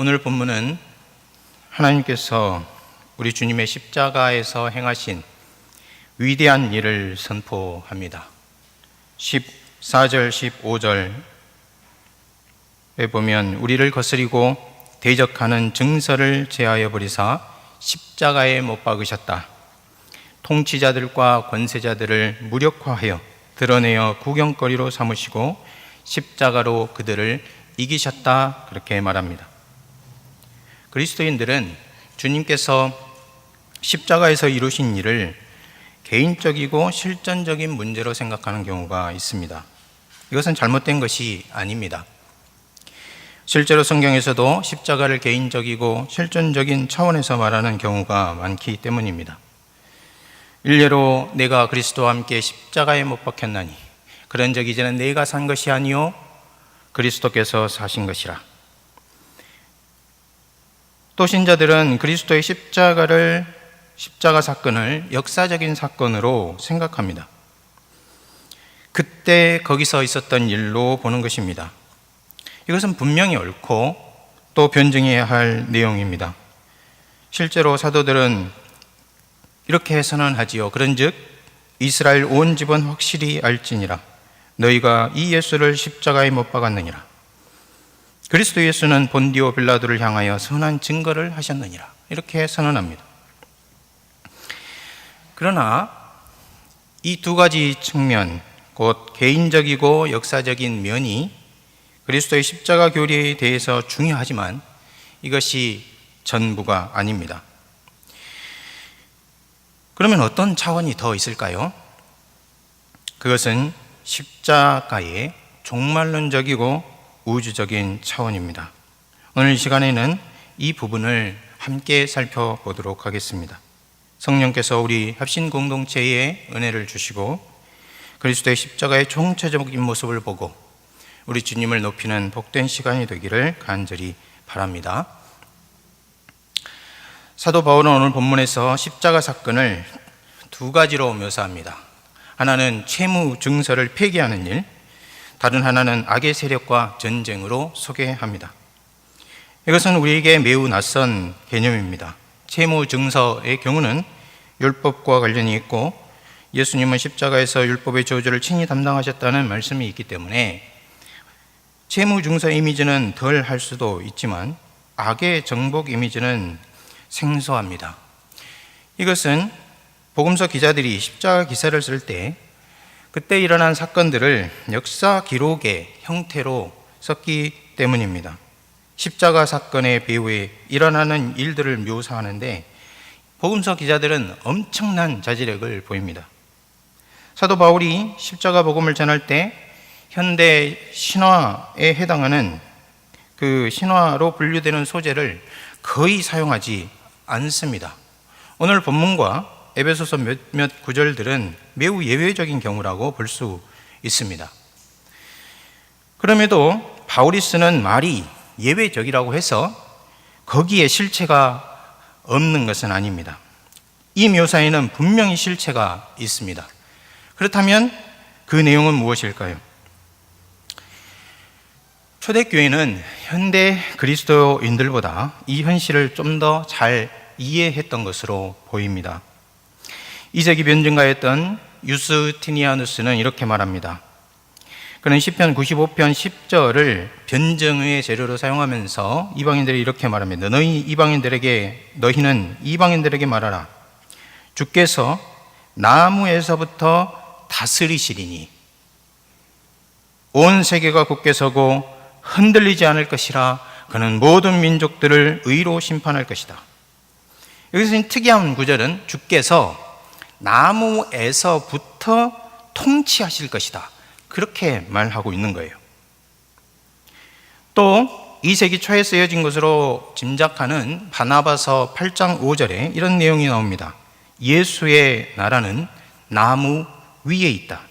오늘 본문은 하나님께서 우리 주님의 십자가에서 행하신 위대한 일을 선포합니다. 14절, 15절에 보면 우리를 거스리고 대적하는 증서를 제하여 버리사 십자가에 못 박으셨다. 통치자들과 권세자들을 무력화하여 드러내어 구경거리로 삼으시고 십자가로 그들을 이기셨다. 그렇게 말합니다. 그리스도인들은 주님께서 십자가에서 이루신 일을 개인적이고 실존적인 문제로 생각하는 경우가 있습니다. 이것은 잘못된 것이 아닙니다. 실제로 성경에서도 십자가를 개인적이고 실존적인 차원에서 말하는 경우가 많기 때문입니다. 일례로 내가 그리스도와 함께 십자가에 못 박혔나니 그런 적 이제는 내가 산 것이 아니요 그리스도께서 사신 것이라. 또 신자들은 그리스도의 십자가 사건을 역사적인 사건으로 생각합니다. 그때 거기서 있었던 일로 보는 것입니다. 이것은 분명히 옳고 또 변증해야 할 내용입니다. 실제로 사도들은 이렇게 선언하지요. 그런즉 이스라엘 온 집은 확실히 알지니라. 너희가 이 예수를 십자가에 못 박았느니라. 그리스도 예수는 본디오 빌라도를 향하여 선한 증거를 하셨느니라. 이렇게 선언합니다. 그러나 이 두 가지 측면, 곧 개인적이고 역사적인 면이 그리스도의 십자가 교리에 대해서 중요하지만 이것이 전부가 아닙니다. 그러면 어떤 차원이 더 있을까요? 그것은 십자가의 종말론적이고 우주적인 차원입니다. 오늘 이 시간에는 이 부분을 함께 살펴보도록 하겠습니다. 성령께서 우리 합신 공동체에 은혜를 주시고 그리스도의 십자가의 총체적인 모습을 보고 우리 주님을 높이는 복된 시간이 되기를 간절히 바랍니다. 사도 바울은 오늘 본문에서 십자가 사건을 두 가지로 묘사합니다. 하나는 채무 증서를 폐기하는 일, 다른 하나는 악의 세력과 전쟁으로 소개합니다. 이것은 우리에게 매우 낯선 개념입니다. 채무 증서의 경우는 율법과 관련이 있고 예수님은 십자가에서 율법의 저주를 친히 담당하셨다는 말씀이 있기 때문에 채무 증서 이미지는 덜 할 수도 있지만 악의 정복 이미지는 생소합니다. 이것은 복음서 기자들이 십자가 기사를 쓸 때 그때 일어난 사건들을 역사 기록의 형태로 썼기 때문입니다. 십자가 사건의 배후에 일어나는 일들을 묘사하는데 복음서 기자들은 엄청난 자제력을 보입니다. 사도 바울이 십자가 복음을 전할 때 현대 신화에 해당하는 그 신화로 분류되는 소재를 거의 사용하지 않습니다. 오늘 본문과 에베소서 몇몇 구절들은 매우 예외적인 경우라고 볼 수 있습니다. 그럼에도 바울이 쓰는 말이 예외적이라고 해서 거기에 실체가 없는 것은 아닙니다. 이 묘사에는 분명히 실체가 있습니다. 그렇다면 그 내용은 무엇일까요? 초대교회는 현대 그리스도인들보다 이 현실을 좀 더 잘 이해했던 것으로 보입니다. 2세기 변증가였던 유스티니아누스는 이렇게 말합니다. 그는 시편 95편 10절을 변증의 재료로 사용하면서 이방인들이 이렇게 말합니다. 너희는 이방인들에게 말하라. 주께서 나무에서부터 다스리시리니 온 세계가 굳게 서고 흔들리지 않을 것이라. 그는 모든 민족들을 의로 심판할 것이다. 여기서 특이한 구절은 주께서 나무에서부터 통치하실 것이다. 그렇게 말하고 있는 거예요. 또 2세기 초에 쓰여진 것으로 짐작하는 바나바서 8장 5절에 이런 내용이 나옵니다. 예수의 나라는 나무 위에 있다.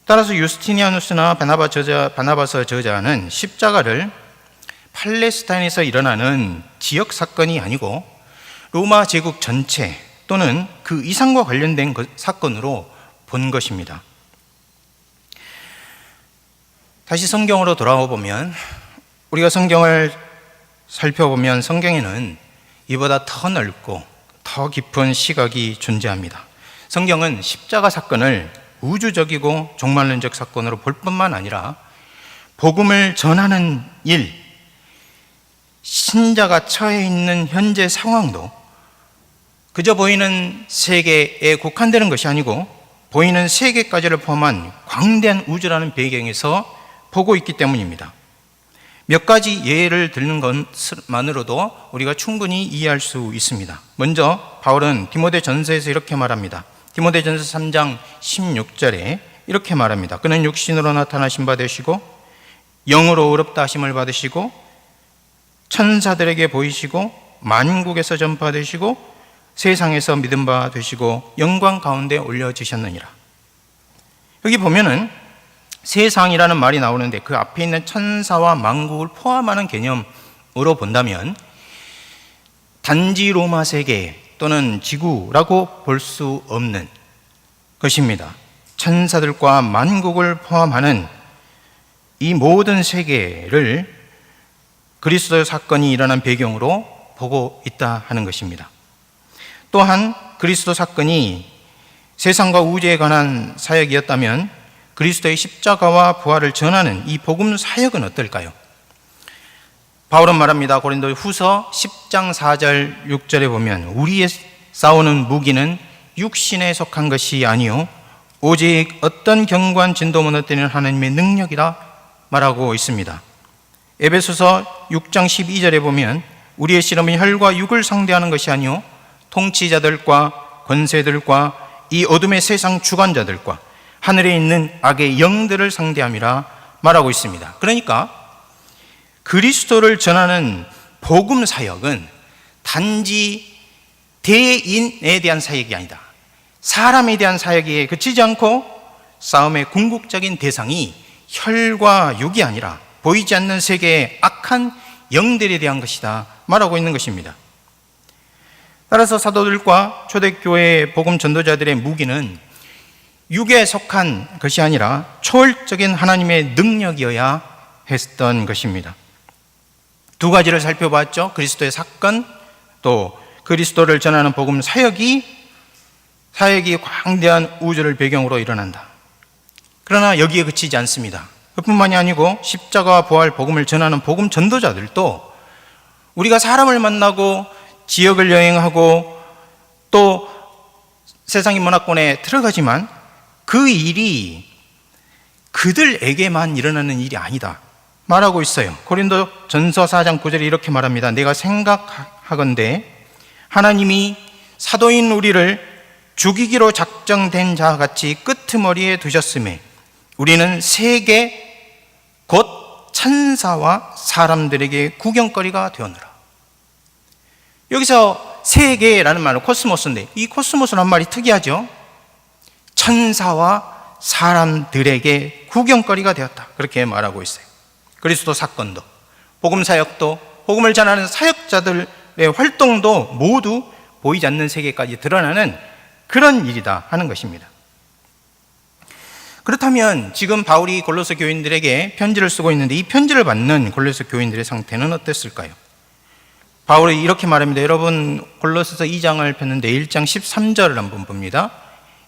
따라서 유스티니아누스나 바나바서 저자는 십자가를 팔레스타인에서 일어나는 지역 사건이 아니고 로마 제국 전체 또는 그 이상과 관련된 사건으로 본 것입니다. 다시 성경으로 돌아와 보면, 우리가 성경을 살펴보면 성경에는 이보다 더 넓고 더 깊은 시각이 존재합니다. 성경은 십자가 사건을 우주적이고 종말론적 사건으로 볼 뿐만 아니라 복음을 전하는 일, 신자가 처해 있는 현재 상황도 그저 보이는 세계에 국한되는 것이 아니고 보이는 세계까지를 포함한 광대한 우주라는 배경에서 보고 있기 때문입니다. 몇 가지 예를 들는 것만으로도 우리가 충분히 이해할 수 있습니다. 먼저 바울은 디모데전서에서 이렇게 말합니다. 디모데전서 3장 16절에 이렇게 말합니다. 그는 육신으로 나타나신 바 되시고 영으로 의롭다 하심을 받으시고 천사들에게 보이시고 만국에서 전파되시고 세상에서 믿음 바 되시고 영광 가운데 올려지셨느니라. 여기 보면은 세상이라는 말이 나오는데 그 앞에 있는 천사와 만국을 포함하는 개념으로 본다면 단지 로마 세계 또는 지구라고 볼 수 없는 것입니다. 천사들과 만국을 포함하는 이 모든 세계를 그리스도의 사건이 일어난 배경으로 보고 있다 하는 것입니다. 또한 그리스도 사건이 세상과 우주에 관한 사역이었다면 그리스도의 십자가와 부활을 전하는 이 복음 사역은 어떨까요? 바울은 말합니다. 고린도 후서 10장 4절 6절에 보면 우리의 싸우는 무기는 육신에 속한 것이 아니요 오직 어떤 견고한 진도 무너뜨리는 하나님의 능력이라 말하고 있습니다. 에베소서 6장 12절에 보면 우리의 씨름은 혈과 육을 상대하는 것이 아니요 통치자들과 권세들과 이 어둠의 세상 주관자들과 하늘에 있는 악의 영들을 상대함이라 말하고 있습니다. 그러니까 그리스도를 전하는 복음 사역은 단지 대인에 대한 사역이 아니다. 사람에 대한 사역에 그치지 않고 싸움의 궁극적인 대상이 혈과 육이 아니라 보이지 않는 세계의 악한 영들에 대한 것이다 말하고 있는 것입니다. 따라서 사도들과 초대교회의 복음 전도자들의 무기는 육에 속한 것이 아니라 초월적인 하나님의 능력이어야 했던 것입니다. 두 가지를 살펴봤죠. 그리스도의 사건, 또 그리스도를 전하는 복음 사역이 광대한 우주를 배경으로 일어난다. 그러나 여기에 그치지 않습니다. 그뿐만이 아니고 십자가와 부활 복음을 전하는 복음 전도자들도 우리가 사람을 만나고 지역을 여행하고 또 세상의 문화권에 들어가지만 그 일이 그들에게만 일어나는 일이 아니다 말하고 있어요. 고린도 전서 4장 9절에 이렇게 말합니다. 내가 생각하건대 하나님이 사도인 우리를 죽이기로 작정된 자와 같이 끄트머리에 두셨음에 우리는 세계 곧 천사와 사람들에게 구경거리가 되었노라. 여기서 세계라는 말은 코스모스인데 이 코스모스라는 말이 특이하죠. 천사와 사람들에게 구경거리가 되었다. 그렇게 말하고 있어요. 그리스도 사건도 복음 사역도 복음을 전하는 사역자들의 활동도 모두 보이지 않는 세계까지 드러나는 그런 일이다 하는 것입니다. 그렇다면 지금 바울이 골로새 교인들에게 편지를 쓰고 있는데 이 편지를 받는 골로새 교인들의 상태는 어땠을까요? 바울이 이렇게 말합니다. 여러분 골로새서 2장을 폈는데 1장 13절을 한번 봅니다.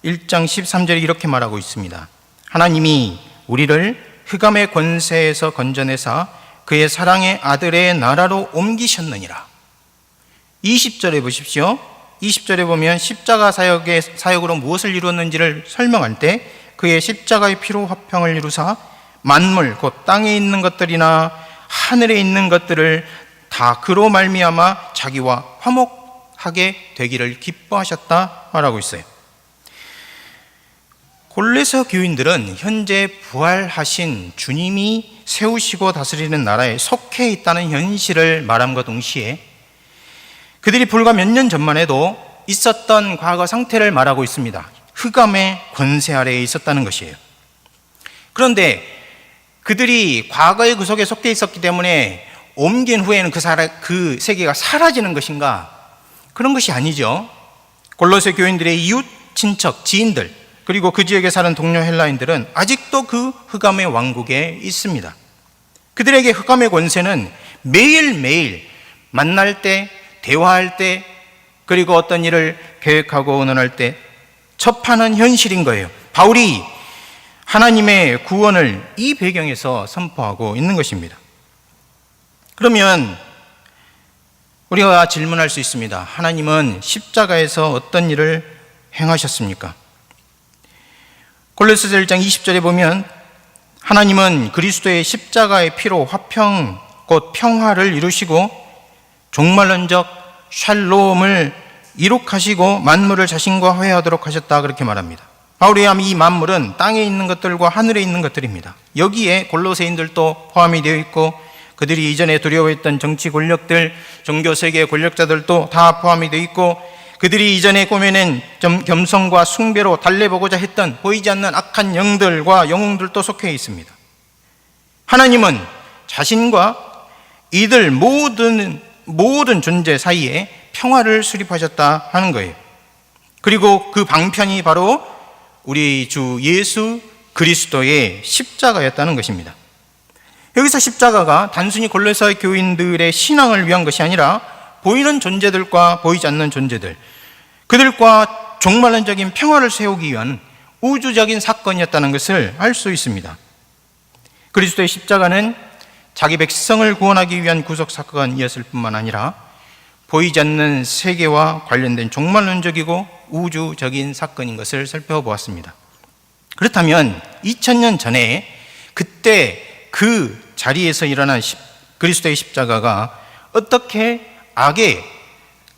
1장 13절에 이렇게 말하고 있습니다. 하나님이 우리를 흑암의 권세에서 건져내사 그의 사랑의 아들의 나라로 옮기셨느니라. 20절에 보십시오. 20절에 보면 십자가 사역으로 무엇을 이루었는지를 설명할 때 그의 십자가의 피로 화평을 이루사 만물 곧 땅에 있는 것들이나 하늘에 있는 것들을 다 그로 말미암아 자기와 화목하게 되기를 기뻐하셨다 말하고 있어요. 골로새 교인들은 현재 부활하신 주님이 세우시고 다스리는 나라에 속해 있다는 현실을 말함과 동시에 그들이 불과 몇 년 전만 해도 있었던 과거 상태를 말하고 있습니다. 흑암의 권세 아래에 있었다는 것이에요. 그런데 그들이 과거의 그 속에 속해 있었기 때문에 옮긴 후에는 그 세계가 사라지는 것인가? 그런 것이 아니죠. 골로새 교인들의 이웃, 친척, 지인들 그리고 그 지역에 사는 동료 헬라인들은 아직도 그 흑암의 왕국에 있습니다. 그들에게 흑암의 권세는 매일매일 만날 때, 대화할 때, 그리고 어떤 일을 계획하고 의논할 때 접하는 현실인 거예요. 바울이 하나님의 구원을 이 배경에서 선포하고 있는 것입니다. 그러면 우리가 질문할 수 있습니다. 하나님은 십자가에서 어떤 일을 행하셨습니까? 골로새서 1장 20절에 보면 하나님은 그리스도의 십자가의 피로 화평, 곧 평화를 이루시고 종말론적 샬롬을 이룩하시고 만물을 자신과 화해하도록 하셨다, 그렇게 말합니다. 바울이 이 만물은 땅에 있는 것들과 하늘에 있는 것들입니다. 여기에 골로새인들도 포함이 되어 있고 그들이 이전에 두려워했던 정치 권력들, 종교 세계의 권력자들도 다 포함이 되어 있고 그들이 이전에 꾸며낸 겸손과 숭배로 달래보고자 했던 보이지 않는 악한 영들과 영웅들도 속해 있습니다. 하나님은 자신과 이들 모든 존재 사이에 평화를 수립하셨다 하는 거예요. 그리고 그 방편이 바로 우리 주 예수 그리스도의 십자가였다는 것입니다. 여기서 십자가가 단순히 골로새 교인들의 신앙을 위한 것이 아니라 보이는 존재들과 보이지 않는 존재들, 그들과 종말론적인 평화를 세우기 위한 우주적인 사건이었다는 것을 알 수 있습니다. 그리스도의 십자가는 자기 백성을 구원하기 위한 구속 사건이었을 뿐만 아니라 보이지 않는 세계와 관련된 종말론적이고 우주적인 사건인 것을 살펴보았습니다. 그렇다면 2000년 전에 그때 그 자리에서 일어난 그리스도의 십자가가 어떻게 악의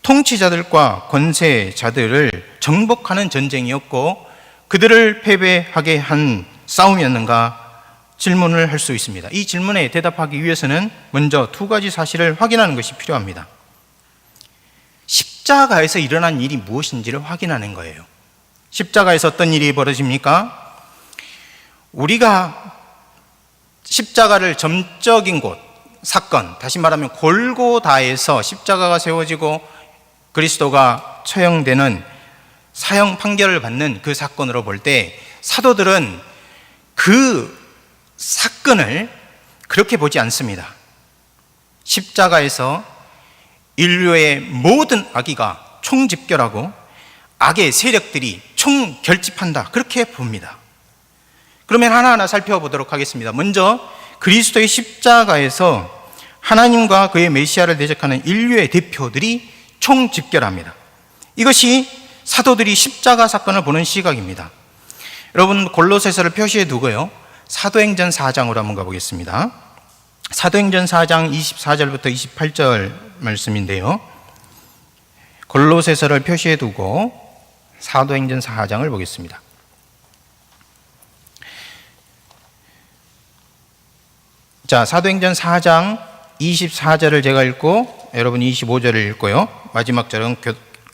통치자들과 권세자들을 정복하는 전쟁이었고 그들을 패배하게 한 싸움이었는가 질문을 할 수 있습니다. 이 질문에 대답하기 위해서는 먼저 두 가지 사실을 확인하는 것이 필요합니다. 십자가에서 일어난 일이 무엇인지를 확인하는 거예요. 십자가에서 어떤 일이 벌어집니까? 우리가 십자가를 점적인 곳, 사건, 다시 말하면 골고다에서 십자가가 세워지고 그리스도가 처형되는 사형 판결을 받는 그 사건으로 볼 때 사도들은 그 사건을 그렇게 보지 않습니다. 십자가에서 인류의 모든 악의가 총집결하고 악의 세력들이 총결집한다, 그렇게 봅니다. 그러면 하나하나 살펴보도록 하겠습니다. 먼저 그리스도의 십자가에서 하나님과 그의 메시아를 대적하는 인류의 대표들이 총집결합니다. 이것이 사도들이 십자가 사건을 보는 시각입니다. 여러분, 골로새서를 표시해 두고요, 사도행전 4장으로 한번 가보겠습니다. 사도행전 4장 24절부터 28절 말씀인데요, 골로새서를 표시해 두고 사도행전 4장을 보겠습니다. 자, 사도행전 4장 24절을 제가 읽고 여러분 25절을 읽고요, 마지막 절은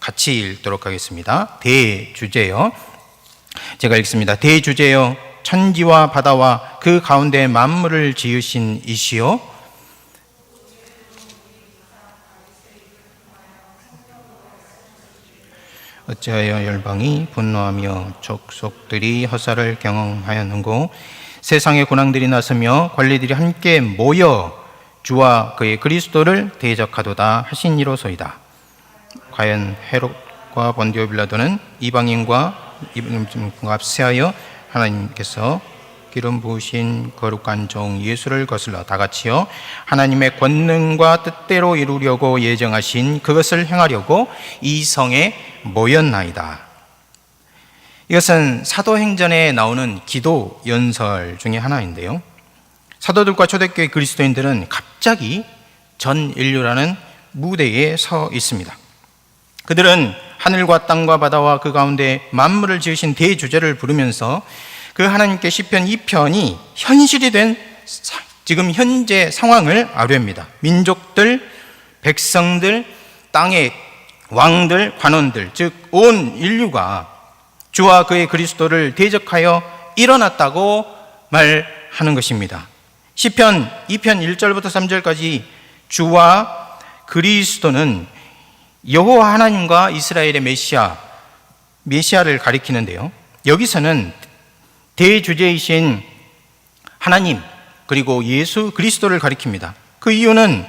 같이 읽도록 하겠습니다. 대주제요. 제가 읽습니다. 대주제요, 천지와 바다와 그 가운데 만물을 지으신 이시요, 어찌하여 열방이 분노하며 족속들이 허사를 경험하였는고 세상의 군왕들이 나서며 관리들이 함께 모여 주와 그의 그리스도를 대적하도다 하시니로소이다. 과연 헤롯과 본디오 빌라도는 이방인과 합세하여 하나님께서 기름 부으신 거룩한 종 예수를 거슬러 다같이요 하나님의 권능과 뜻대로 이루려고 예정하신 그것을 행하려고 이 성에 모였나이다. 이것은 사도행전에 나오는 기도 연설 중에 하나인데요, 사도들과 초대교회 그리스도인들은 갑자기 전 인류라는 무대에 서 있습니다. 그들은 하늘과 땅과 바다와 그 가운데 만물을 지으신 대주제를 부르면서 그 하나님께 시편 2편이 현실이 된 지금 현재 상황을 아뢰입니다. 민족들, 백성들, 땅의 왕들, 관원들, 즉 온 인류가 주와 그의 그리스도를 대적하여 일어났다고 말하는 것입니다. 시편 2편 1절부터 3절까지 주와 그리스도는 여호와 하나님과 이스라엘의 메시아를 가리키는데요, 여기서는 대주제이신 하나님 그리고 예수 그리스도를 가리킵니다. 그 이유는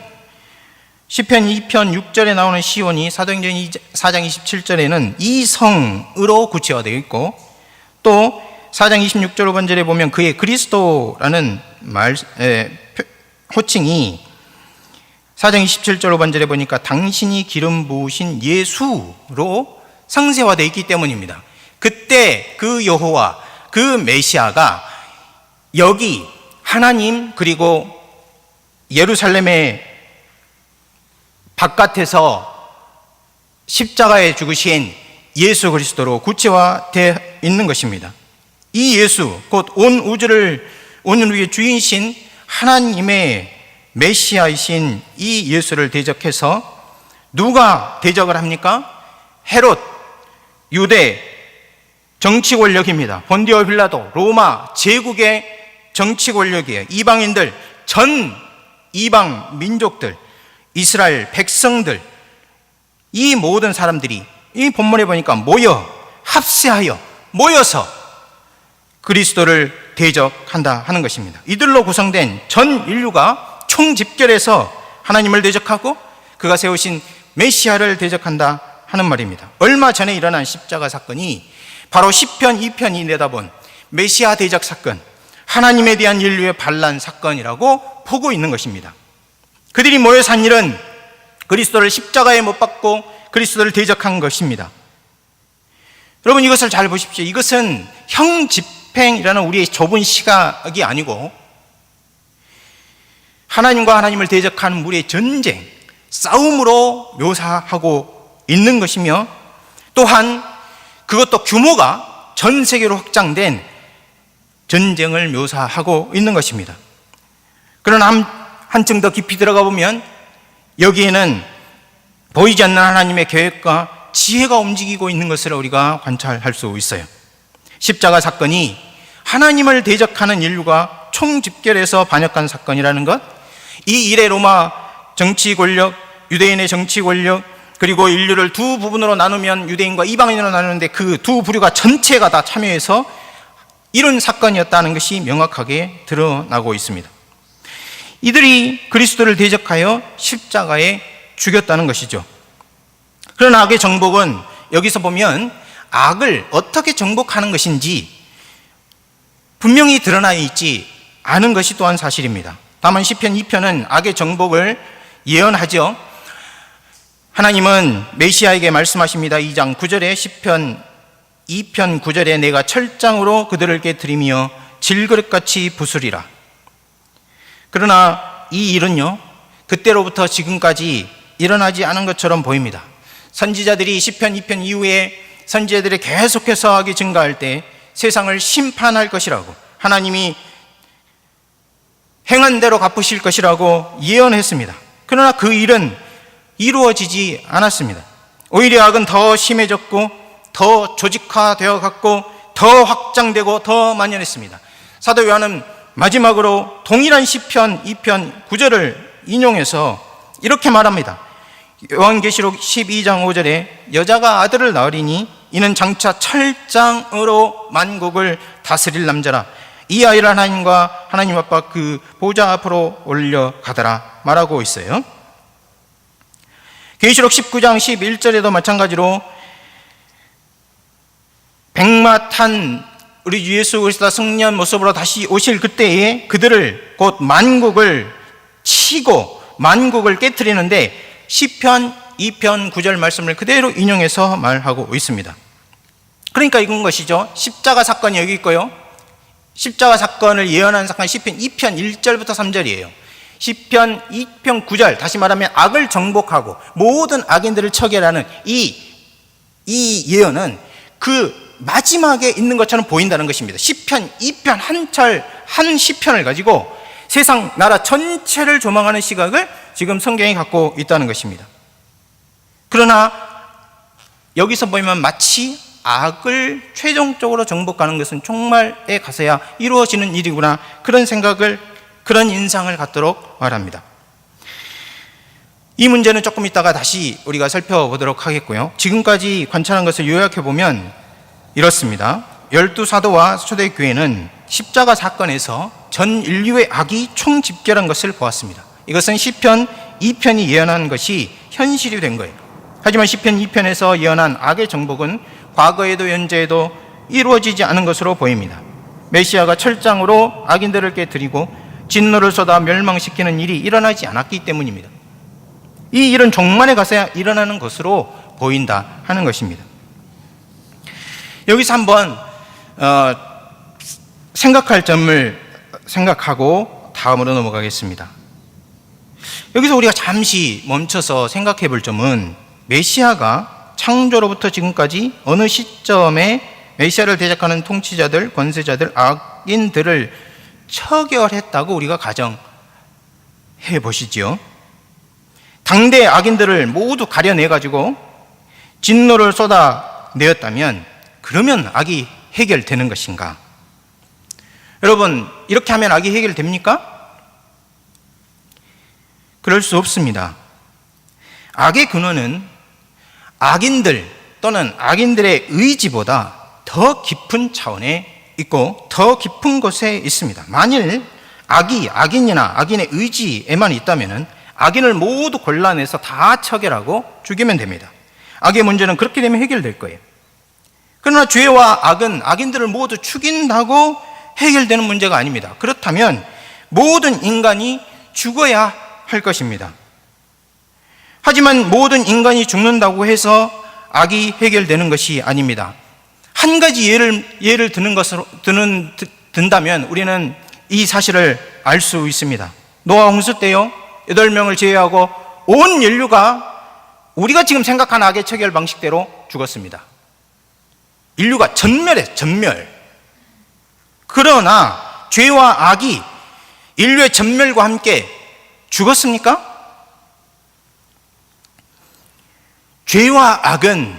시편 2편 6절에 나오는 시온이 사도행전 4장 27절에는 이성으로 구체화되어 있고, 또 4장 26절 5번절에 보면 그의 그리스도라는 호칭이 4장 27절 5번절에 보니까 당신이 기름 부으신 예수로 상세화되어 있기 때문입니다. 그때 그 여호와, 그 메시아가 여기 하나님 그리고 예루살렘의 바깥에서 십자가에 죽으신 예수 그리스도로 구체화되어 있는 것입니다. 이 예수, 곧 온 우주의 주인이신 하나님의 메시아이신 이 예수를 대적해서 누가 대적을 합니까? 헤롯, 유대 정치 권력입니다. 본디오 빌라도, 로마 제국의 정치 권력이에요. 이방인들, 전 이방 민족들, 이스라엘 백성들, 이 모든 사람들이 이 본문에 보니까 합세하여 모여서 그리스도를 대적한다 하는 것입니다. 이들로 구성된 전 인류가 총집결해서 하나님을 대적하고 그가 세우신 메시아를 대적한다 하는 말입니다. 얼마 전에 일어난 십자가 사건이 바로 시편 2편이 내다본 메시아 대적 사건, 하나님에 대한 인류의 반란 사건이라고 보고 있는 것입니다. 그들이 모여서 한 일은 그리스도를 십자가에 못 박고 그리스도를 대적한 것입니다. 여러분, 이것을 잘 보십시오. 이것은 형집행이라는 우리의 좁은 시각이 아니고 하나님과 하나님을 대적하는 우리의 전쟁, 싸움으로 묘사하고 있는 것이며, 또한 그것도 규모가 전 세계로 확장된 전쟁을 묘사하고 있는 것입니다. 그러나 한층 더 깊이 들어가 보면 여기에는 보이지 않는 하나님의 계획과 지혜가 움직이고 있는 것을 우리가 관찰할 수 있어요. 십자가 사건이 하나님을 대적하는 인류가 총집결해서 반역한 사건이라는 것, 이 일의 로마 정치 권력, 유대인의 정치 권력, 그리고 인류를 두 부분으로 나누면 유대인과 이방인으로 나누는데 그 두 부류가 전체가 다 참여해서 이런 사건이었다는 것이 명확하게 드러나고 있습니다. 이들이 그리스도를 대적하여 십자가에 죽였다는 것이죠. 그러나 악의 정복은 여기서 보면 악을 어떻게 정복하는 것인지 분명히 드러나 있지 않은 것이 또한 사실입니다. 다만 시편 2편은 악의 정복을 예언하죠. 하나님은 메시아에게 말씀하십니다. 2장 9절에 시편 2편 9절에 내가 철장으로 그들을 깨뜨리며 질그릇같이 부수리라. 그러나 이 일은요, 그때로부터 지금까지 일어나지 않은 것처럼 보입니다. 선지자들이 시편 2편 이후에 선지자들이 계속해서 악이 증가할 때 세상을 심판할 것이라고, 하나님이 행한 대로 갚으실 것이라고 예언했습니다. 그러나 그 일은 이루어지지 않았습니다. 오히려 악은 더 심해졌고 더 조직화되어 갔고 더 확장되고 더 만연했습니다. 사도 요한은 마지막으로 동일한 시편 2편 9절을 인용해서 이렇게 말합니다. 요한계시록 12장 5절에 여자가 아들을 낳으리니 이는 장차 철장으로 만국을 다스릴 남자라. 이 아이를 하나님과 하나님 아빠 그 보좌 앞으로 올려가더라 말하고 있어요. 계시록 19장 11절에도 마찬가지로 백마 탄 우리 주 예수 그리스도가 승리한 모습으로 다시 오실 그때에 그들을 곧 만국을 치고 만국을 깨트리는데 시편 2편 9절 말씀을 그대로 인용해서 말하고 있습니다. 그러니까 이건 것이죠. 십자가 사건이 여기 있고요. 십자가 사건을 예언한 사건이 시편 2편 1절부터 3절이에요. 시편 2편 9절, 다시 말하면 악을 정복하고 모든 악인들을 처결하는 이 예언은 그 마지막에 있는 것처럼 보인다는 것입니다. 시편 2편 한 시편을 가지고 세상 나라 전체를 조망하는 시각을 지금 성경이 갖고 있다는 것입니다. 그러나 여기서 보면 마치 악을 최종적으로 정복하는 것은 종말에 가서야 이루어지는 일이구나, 그런 생각을, 그런 인상을 갖도록 말합니다. 이 문제는 조금 이따가 다시 우리가 살펴보도록 하겠고요. 지금까지 관찰한 것을 요약해 보면 이렇습니다. 열두 사도와 초대교회는 십자가 사건에서 전 인류의 악이 총집결한 것을 보았습니다. 이것은 시편 2편이 예언한 것이 현실이 된 거예요. 하지만 시편 2편에서 예언한 악의 정복은 과거에도 현재에도 이루어지지 않은 것으로 보입니다. 메시아가 철장으로 악인들을 깨뜨리고 진노를 쏟아 멸망시키는 일이 일어나지 않았기 때문입니다. 이 일은 종말에 가서야 일어나는 것으로 보인다 하는 것입니다. 여기서 한번 생각할 점을 생각하고 다음으로 넘어가겠습니다. 여기서 우리가 잠시 멈춰서 생각해 볼 점은 메시아가 창조로부터 지금까지 어느 시점에 메시아를 대적하는 통치자들, 권세자들, 악인들을 처결했다고 우리가 가정해 보시죠. 당대 악인들을 모두 가려내가지고 진노를 쏟아내었다면 그러면 악이 해결되는 것인가? 여러분, 이렇게 하면 악이 해결됩니까? 그럴 수 없습니다. 악의 근원은 악인들 또는 악인들의 의지보다 더 깊은 차원에 있고 더 깊은 곳에 있습니다. 만일 악이 악인이나 악인의 의지에만 있다면 악인을 모두 골라내서 다 처결하고 죽이면 됩니다. 악의 문제는 그렇게 되면 해결될 거예요. 그러나 죄와 악은 악인들을 모두 죽인다고 해결되는 문제가 아닙니다. 그렇다면 모든 인간이 죽어야 할 것입니다. 하지만 모든 인간이 죽는다고 해서 악이 해결되는 것이 아닙니다. 한 가지 예를 든다면 우리는 이 사실을 알 수 있습니다. 노아 홍수 때요, 8명을 제외하고 온 인류가 우리가 지금 생각하는 악의 처결 방식대로 죽었습니다. 인류가 전멸. 그러나 죄와 악이 인류의 전멸과 함께 죽었습니까? 죄와 악은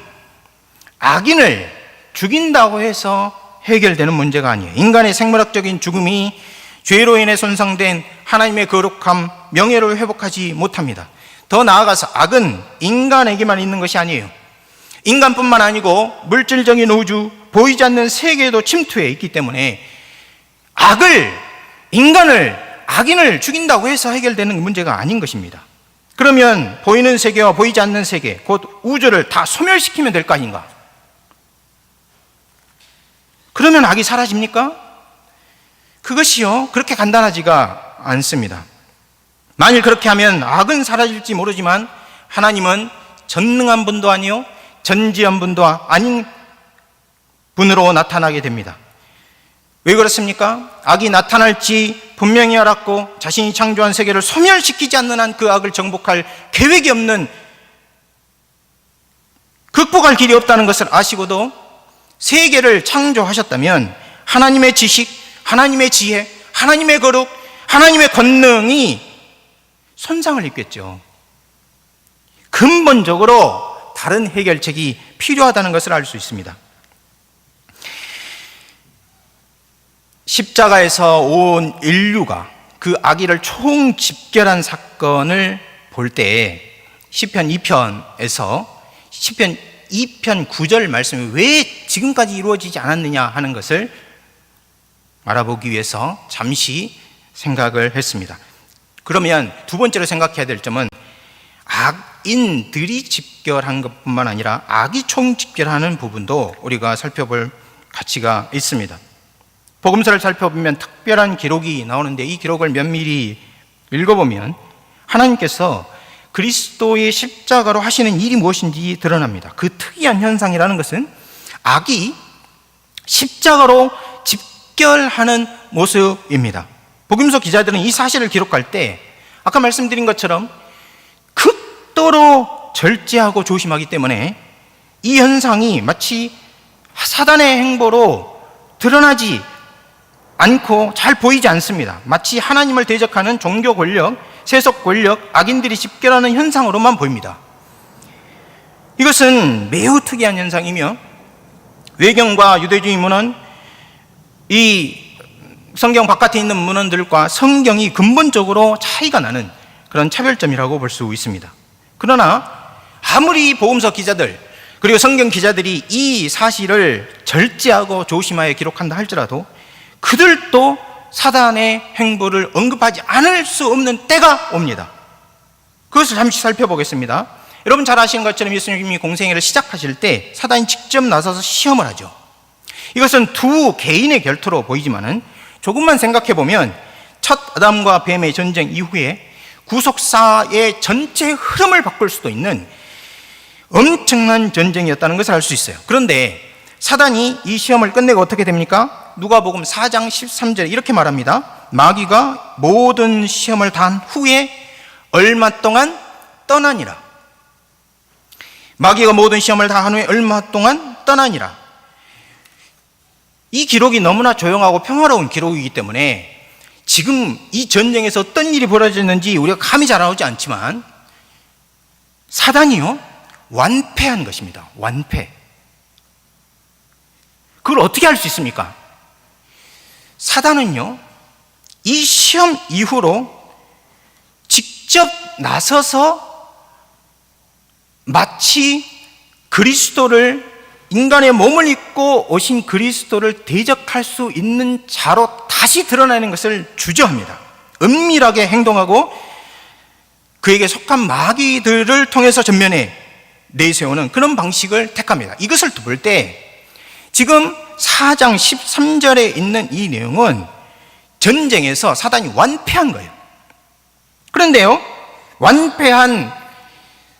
악인을 죽인다고 해서 해결되는 문제가 아니에요. 인간의 생물학적인 죽음이 죄로 인해 손상된 하나님의 거룩함, 명예를 회복하지 못합니다. 더 나아가서 악은 인간에게만 있는 것이 아니에요. 인간뿐만 아니고 물질적인 우주, 보이지 않는 세계에도 침투해 있기 때문에 악인을 죽인다고 해서 해결되는 문제가 아닌 것입니다. 그러면 보이는 세계와 보이지 않는 세계, 곧 우주를 다 소멸시키면 될 거 아닌가? 그러면 악이 사라집니까? 그것이요, 그렇게 간단하지가 않습니다. 만일 그렇게 하면 악은 사라질지 모르지만 하나님은 전능한 분도 아니요 전지한 분도 아닌 분으로 나타나게 됩니다. 왜 그렇습니까? 악이 나타날지 분명히 알았고 자신이 창조한 세계를 소멸시키지 않는 한 그 악을 정복할 계획이 없는, 극복할 길이 없다는 것을 아시고도 세계를 창조하셨다면 하나님의 지식, 하나님의 지혜, 하나님의 거룩, 하나님의 권능이 손상을 입겠죠. 근본적으로 다른 해결책이 필요하다는 것을 알 수 있습니다. 십자가에서 온 인류가 그 악의를 총집결한 사건을 볼 때 시편 2편에서 시편 2편 9절 말씀이 왜 지금까지 이루어지지 않았느냐 하는 것을 알아보기 위해서 잠시 생각을 했습니다. 그러면 두 번째로 생각해야 될 점은 악인들이 집결한 것뿐만 아니라 악이 총집결하는 부분도 우리가 살펴볼 가치가 있습니다. 복음서를 살펴보면 특별한 기록이 나오는데 이 기록을 면밀히 읽어보면 하나님께서 그리스도의 십자가로 하시는 일이 무엇인지 드러납니다. 그 특이한 현상이라는 것은 악이 십자가로 집결하는 모습입니다. 복음서 기자들은 이 사실을 기록할 때 아까 말씀드린 것처럼 극도로 절제하고 조심하기 때문에 이 현상이 마치 사단의 행보로 드러나지 않고 잘 보이지 않습니다. 마치 하나님을 대적하는 종교 권력, 세속 권력, 악인들이 집결하는 현상으로만 보입니다. 이것은 매우 특이한 현상이며 외경과 유대주의 문헌, 이 성경 바깥에 있는 문헌들과 성경이 근본적으로 차이가 나는 그런 차별점이라고 볼 수 있습니다. 그러나 아무리 복음서 기자들, 그리고 성경 기자들이 이 사실을 절제하고 조심하여 기록한다 할지라도 그들도 사단의 행보를 언급하지 않을 수 없는 때가 옵니다. 그것을 잠시 살펴보겠습니다. 여러분 잘 아시는 것처럼 예수님이 공생애를 시작하실 때 사단이 직접 나서서 시험을 하죠. 이것은 두 개인의 결투로 보이지만은 조금만 생각해 보면 첫 아담과 뱀의 전쟁 이후에 구속사의 전체 흐름을 바꿀 수도 있는 엄청난 전쟁이었다는 것을 알 수 있어요. 그런데 사단이 이 시험을 끝내고 어떻게 됩니까? 누가복음 4장 13절에 이렇게 말합니다. 마귀가 모든 시험을 다 한 후에 얼마 동안 떠나니라. 마귀가 모든 시험을 다 한 후에 얼마 동안 떠나니라. 이 기록이 너무나 조용하고 평화로운 기록이기 때문에 지금 이 전쟁에서 어떤 일이 벌어졌는지 우리가 감이 잘 나오지 않지만 사단이요 완패한 것입니다. 완패. 그걸 어떻게 할 수 있습니까? 사단은요 이 시험 이후로 직접 나서서 마치 그리스도를 인간의 몸을 입고 오신 그리스도를 대적할 수 있는 자로 다시 드러나는 것을 주저합니다. 은밀하게 행동하고 그에게 속한 마귀들을 통해서 전면에 내세우는 그런 방식을 택합니다. 이것을 볼 때 지금 4장 13절에 있는 이 내용은 전쟁에서 사단이 완패한 거예요. 그런데요 완패한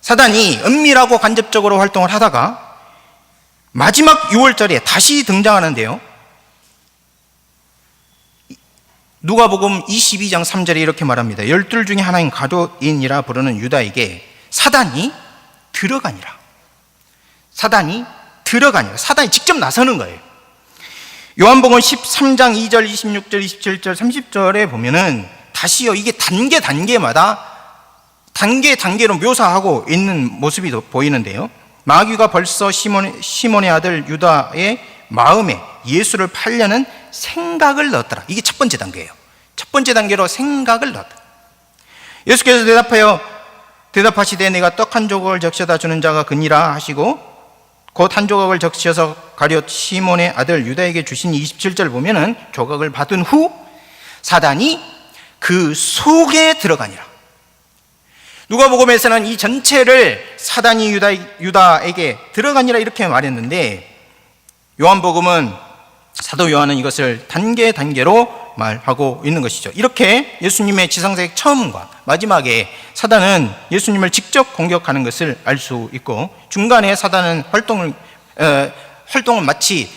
사단이 은밀하고 간접적으로 활동을 하다가 마지막 6월절에 다시 등장하는데요. 누가복음 22장 3절에 이렇게 말합니다. 12 중에 하나인 가룟인이라 부르는 유다에게 사단이 들어가니라. 사단이 들어가니라. 사단이 직접 나서는 거예요. 요한복음 13장 2절, 26절, 27절, 30절에 보면은 다시요 이게 단계마다 단계로 묘사하고 있는 모습이 보이는데요. 마귀가 벌써 시몬의 아들 유다의 마음에 예수를 팔려는 생각을 넣었더라. 이게 첫 번째 단계예요. 첫 번째 단계로 생각을 넣었다. 예수께서 대답하시되 내가 떡 한 조각을 적셔다 주는 자가 그니라 하시고 곧 한 조각을 적셔서 가룟 시몬의 아들 유다에게 주신 27절 보면은 조각을 받은 후 사단이 그 속에 들어가니라. 누가복음에서는 이 전체를 사단이 유다에게 들어가니라 이렇게 말했는데 요한복음은 사도 요한은 이것을 단계로 말하고 있는 것이죠. 이렇게 예수님의 지상생 처음과 마지막에 사단은 예수님을 직접 공격하는 것을 알 수 있고 중간에 사단은 활동을 마치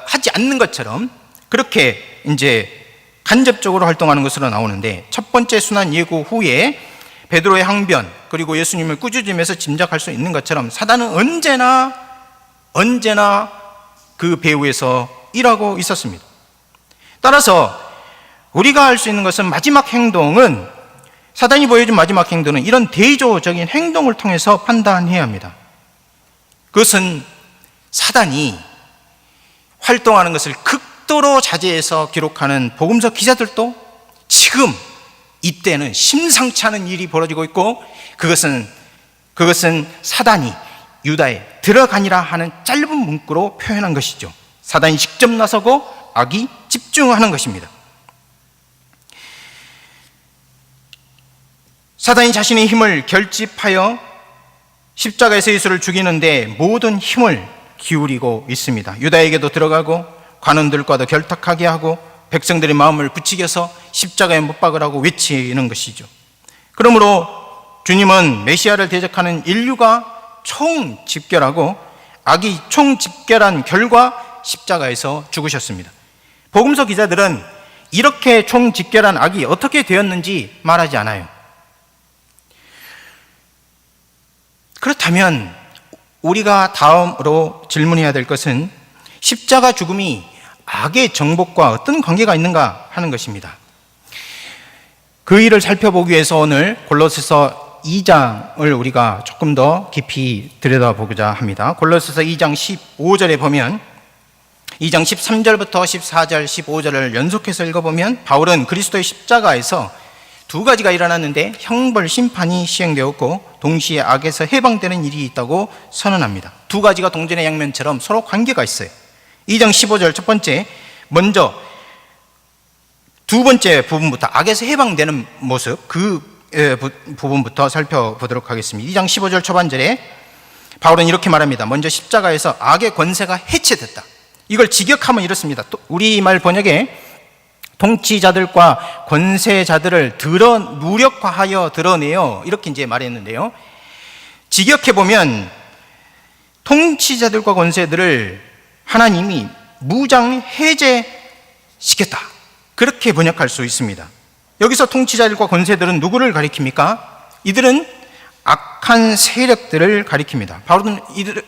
하지 않는 것처럼 그렇게 이제 간접적으로 활동하는 것으로 나오는데 첫 번째 순환 예고 후에 베드로의 항변 그리고 예수님을 꾸짖으면서 짐작할 수 있는 것처럼 사단은 언제나 그 배후에서 일하고 있었습니다. 따라서 우리가 할 수 있는 것은 마지막 행동은 사단이 보여준 마지막 행동은 이런 대조적인 행동을 통해서 판단해야 합니다. 그것은 사단이 활동하는 것을 극도로 자제해서 기록하는 복음서 기자들도 지금 이때는 심상치 않은 일이 벌어지고 있고 그것은 사단이 유다에 들어가니라 하는 짧은 문구로 표현한 것이죠. 사단이 직접 나서고 악이 집중하는 것입니다. 사단이 자신의 힘을 결집하여 십자가에서 예수를 죽이는데 모든 힘을 기울이고 있습니다. 유다에게도 들어가고 관원들과도 결탁하게 하고 백성들의 마음을 부추겨서 십자가에 못 박으라고 외치는 것이죠. 그러므로 주님은 메시아를 대적하는 인류가 총집결하고 악이 총집결한 결과 십자가에서 죽으셨습니다. 복음서 기자들은 이렇게 총집결한 악이 어떻게 되었는지 말하지 않아요. 그렇다면 우리가 다음으로 질문해야 될 것은 십자가 죽음이 악의 정복과 어떤 관계가 있는가 하는 것입니다. 그 일을 살펴보기 위해서 오늘 골로새서 2장을 우리가 조금 더 깊이 들여다보고자 합니다. 골로새서 2장 15절에 보면 2장 13절부터 14절, 15절을 연속해서 읽어보면 바울은 그리스도의 십자가에서 두 가지가 일어났는데 형벌 심판이 시행되었고 동시에 악에서 해방되는 일이 있다고 선언합니다. 두 가지가 동전의 양면처럼 서로 관계가 있어요. 2장 15절 첫 번째, 먼저 두 번째 부분부터 악에서 해방되는 모습, 그 부분부터 살펴보도록 하겠습니다. 2장 15절 초반절에 바울은 이렇게 말합니다. 먼저 십자가에서 악의 권세가 해체됐다. 이걸 직역하면 이렇습니다. 우리말 번역에 통치자들과 권세자들을 무력화하여 드러내요, 이렇게 이제 말했는데요. 직역해보면 통치자들과 권세들을 하나님이 무장 해제시켰다, 그렇게 번역할 수 있습니다. 여기서 통치자들과 권세들은 누구를 가리킵니까? 이들은 악한 세력들을 가리킵니다. 바울은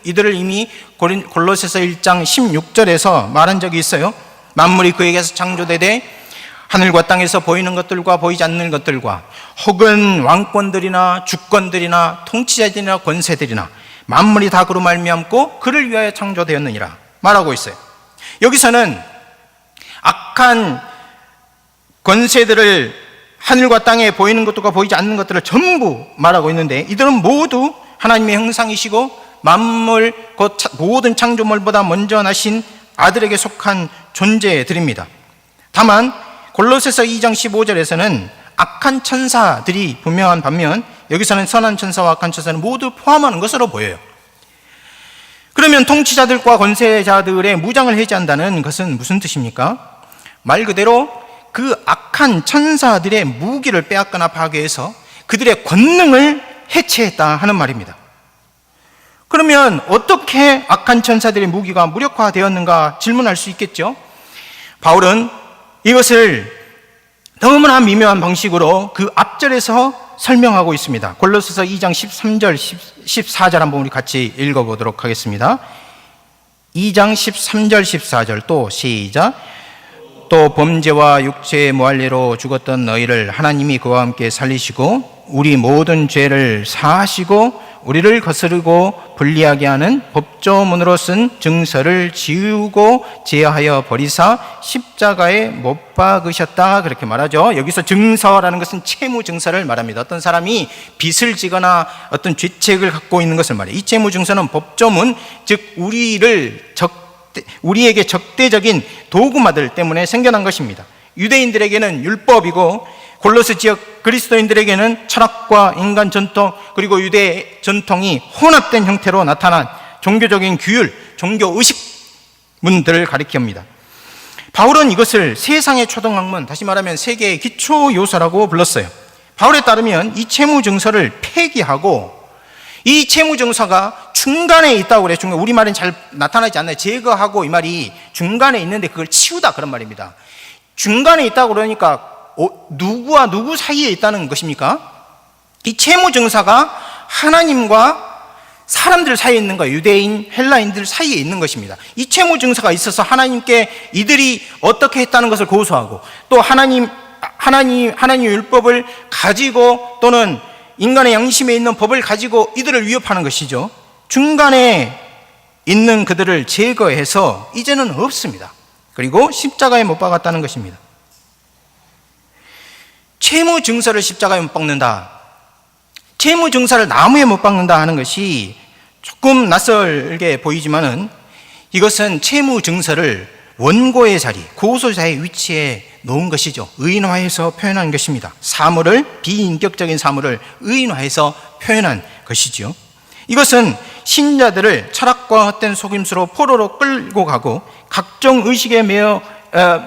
이들을 이미 골로새서 1장 16절에서 말한 적이 있어요. 만물이 그에게서 창조되되 하늘과 땅에서 보이는 것들과 보이지 않는 것들과 혹은 왕권들이나 주권들이나 통치자들이나 권세들이나 만물이 다 그로 말미암고 그를 위하여 창조되었느니라 말하고 있어요. 여기서는 악한 권세들을, 하늘과 땅에 보이는 것들과 보이지 않는 것들을 전부 말하고 있는데, 이들은 모두 하나님의 형상이시고 만물, 곧 모든 창조물보다 먼저 나신 아들에게 속한 존재들입니다. 다만 골로새서 2장 15절에서는 악한 천사들이 분명한 반면 여기서는 선한 천사와 악한 천사는 모두 포함하는 것으로 보여요. 그러면 통치자들과 권세자들의 무장을 해제한다는 것은 무슨 뜻입니까? 말 그대로 그 악한 천사들의 무기를 빼앗거나 파괴해서 그들의 권능을 해체했다 하는 말입니다. 그러면 어떻게 악한 천사들의 무기가 무력화되었는가 질문할 수 있겠죠. 바울은 이것을 너무나 미묘한 방식으로 그 앞절에서 설명하고 있습니다. 골로새서 2장 13절, 14절 한번 우리 같이 읽어보도록 하겠습니다. 2장 13절, 14절 또 시작. 또 범죄와 육체의 무할례로 죽었던 너희를 하나님이 그와 함께 살리시고 우리 모든 죄를 사하시고 우리를 거스르고 불리하게 하는 법조문으로 쓴 증서를 지우고 제하여 버리사 십자가에 못 박으셨다, 그렇게 말하죠. 여기서 증서라는 것은 채무 증서를 말합니다. 어떤 사람이 빚을 지거나 어떤 죄책을 갖고 있는 것을 말해요. 이 채무 증서는 법조문, 즉 우리에게 적대적인 도구마들 때문에 생겨난 것입니다. 유대인들에게는 율법이고 골로새 지역 그리스도인들에게는 철학과 인간 전통 그리고 유대 전통이 혼합된 형태로 나타난 종교적인 규율, 종교 의식문들을 가리킵니다. 바울은 이것을 세상의 초등학문, 다시 말하면 세계의 기초 요소라고 불렀어요. 바울에 따르면 이 채무 증서를 폐기하고 이 채무 증서가 중간에 있다고 그래요. 우리말은 잘 나타나지 않나요? 제거하고, 이 말이 중간에 있는데 그걸 치우다, 그런 말입니다. 중간에 있다고 그러니까 누구와 누구 사이에 있다는 것입니까? 이 채무 증서가 하나님과 사람들 사이에 있는 거예요. 유대인, 헬라인들 사이에 있는 것입니다. 이 채무 증서가 있어서 하나님께 이들이 어떻게 했다는 것을 고소하고, 또 하나님 율법을 가지고 또는 인간의 양심에 있는 법을 가지고 이들을 위협하는 것이죠. 중간에 있는 그들을 제거해서 이제는 없습니다. 그리고 십자가에 못 박았다는 것입니다. 채무 증서를 십자가에 못 박는다, 채무 증서를 나무에 못 박는다 하는 것이 조금 낯설게 보이지만은 이것은 채무 증서를 원고의 자리, 고소자의 위치에 놓은 것이죠. 의인화해서 표현한 것입니다. 사물을, 비인격적인 사물을 의인화해서 표현한 것이죠. 이것은 신자들을 철학과 헛된 속임수로 포로로 끌고 가고 각종 의식에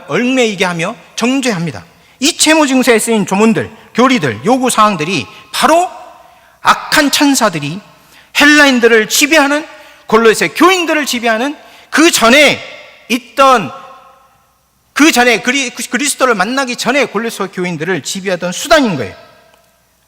얽매이게 하며 정죄합니다. 이 채무증서에 쓰인 조문들, 교리들, 요구사항들이 바로 악한 천사들이 헬라인들을 지배하는, 골로새 교인들을 지배하는 그 전에 그리스도를 만나기 전에 골로새 교인들을 지배하던 수단인 거예요.